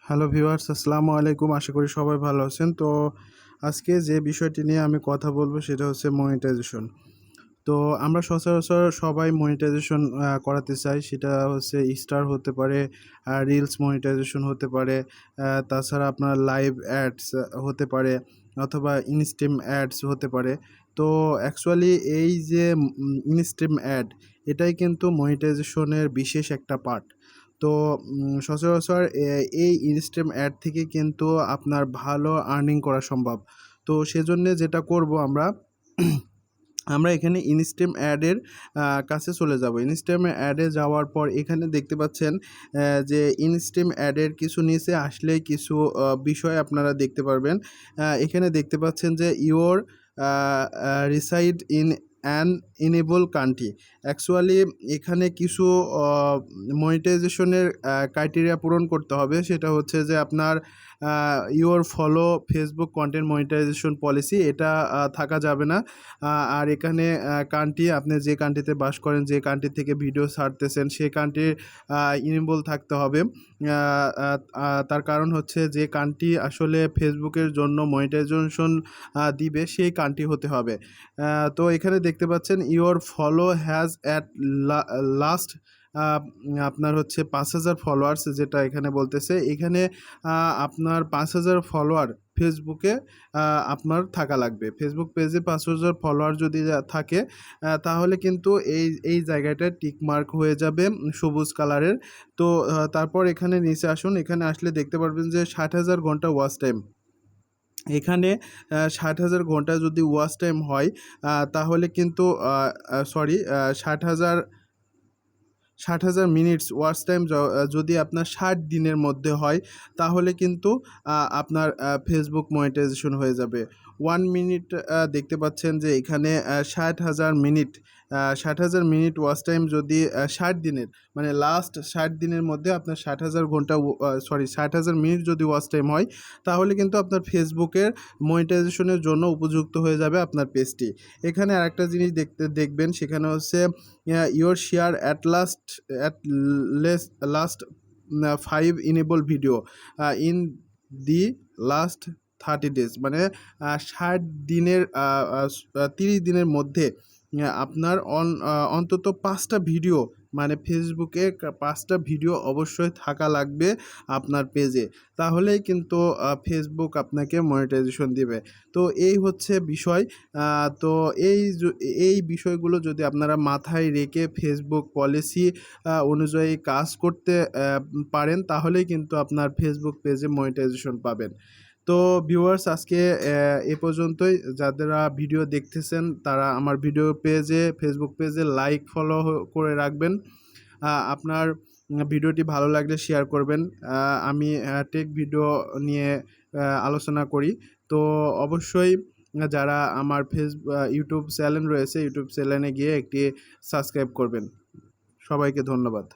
Hello viewers, আসসালামু আলাইকুম। আশা করি সবাই ভালো আছেন। তো আজকে যে বিষয়টি নিয়ে আমি কথা বলবো সেটা হচ্ছে মনিটাইজেশন। তো আমরা সচরাচর সবাই মনিটাইজেশন করাতে চাই। সেটা হচ্ছে স্টার হতে পারে, রিলস মনিটাইজেশন হতে পারে, তাছাড়া আপনার লাইভ অ্যাডস হতে পারে অথবা ইনস্ট্রিম অ্যাডস হতে পারে। তো অ্যাকচুয়ালি এই যে ইনস্ট্রিম অ্যাড, এটাই কিন্তু মনিটাইজেশনের বিশেষ একটা পার্ট। তো সচরাচর এই ইনস্ট্রিম অ্যাড থেকে কিন্তু আপনার ভালো আর্নিং করা সম্ভব। তো সেজন্যে যেটা করব আমরা এখানে ইনস্ট্রিম অ্যাডের কাছে চলে যাব। ইনস্ট্রিম অ্যাডে যাওয়ার পর এখানে দেখতে পাচ্ছেন যে ইনস্ট্রিম অ্যাডের কিছু নিচে আসলেই কিছু বিষয় আপনারা দেখতে পারবেন। এখানে দেখতে পাচ্ছেন যে your reside in an enable country. Actually এখানে কিছু মনিটাইজেশনের ক্রাইটেরিয়া পূরণ করতে হবে। সেটা হচ্ছে যে আপনার your follow Facebook content monetization policy, এটা থাকা যাবে না। আর এখানে কান্ট্রি, আপনি যে কান্ট্রিতে বাস করেন, যে কান্ট্রি থেকে ভিডিও ছাড়তেছেন, সেই কান্ট্রির ইনেবল থাকতে হবে। তার কারণ হচ্ছে যে কান্ট্রি আসলে ফেসবুকের জন্য মনিটাইজেশন দিবে, সেই কান্ট্রি হতে হবে। তো এখানে দেখতে পাচ্ছেন your follow has at last আপনার হচ্ছে 5,000 ফলোয়ার্স, যেটা এখানে বলতেছে। এখানে আপনার 5,000 ফলোয়ার ফেসবুকে আপনার থাকা লাগবে। ফেসবুক পেজে 5,000 ফলোয়ার যদি থাকে তাহলে কিন্তু এই জায়গাটা টিকমার্ক হয়ে যাবে সবুজ কালারের। তো তারপর এখানে নিচে আসুন। এখানে আসলে দেখতে পারবেন যে 60,000 ঘন্টা ওয়াচ টাইম। এখানে 60,000 ঘন্টা যদি ওয়াচ টাইম হয় তাহলে কিন্তু সরি 60,000 মিনিটস ওয়াচ টাইম যদি আপনার 60 দিনের মধ্যে হয় তাহলে কিন্তু আপনার ফেসবুক মনিটাইজেশন হয়ে যাবে। 1 মিনিট দেখতে পাচ্ছেন যে এখানে 60,000 মিনিট 60,000 মিনিট ওয়াচ টাইম যদি 60 দিনের, মানে লাস্ট 60 দিনের মধ্যে আপনার 60,000 ঘন্টা সরি 60,000 মিনিট যদি ওয়াচ টাইম হয় তাহলে কিন্তু আপনার ফেসবুকের মনিটাইজেশনের জন্য উপযুক্ত হয়ে যাবে আপনার পেজটি। এখানে আরেকটা জিনিস দেখবেন, সেখানে হচ্ছে your share at last 5 enable video in the last 30 days, মানে 60 দিনের 30 দিনের মধ্যে আপনার অন্তত 5টা ভিডিও, মানে ফেসবুকে 5টা ভিডিও অবশ্যই থাকা লাগবে আপনার পেজে, তাহলেই কিন্তু ফেসবুক আপনাকে মনিটাইজেশন দিবে। তো এই হচ্ছে বিষয়। তো এই বিষয়গুলো যদি আপনারা মাথায় রেখে ফেসবুক পলিসি অনুযায়ী কাজ করতে পারেন তাহলেই কিন্তু আপনার ফেসবুক পেজে মনিটাইজেশন পাবেন। তো ভিউয়ার্স, আজকে এ পর্যন্তই। যারা ভিডিও দেখতেছেন তারা আমার ভিডিও পেজে, ফেসবুক পেজে লাইক ফলো করে রাখবেন। আপনার ভিডিওটি ভালো লাগলে শেয়ার করবেন। আমি টেক ভিডিও নিয়ে আলোচনা করি। তো অবশ্যই যারা আমার ইউটিউব চ্যানেল রয়েছে, ইউটিউব চ্যানেলে গিয়ে একটি সাবস্ক্রাইব করবেন। সবাইকে ধন্যবাদ।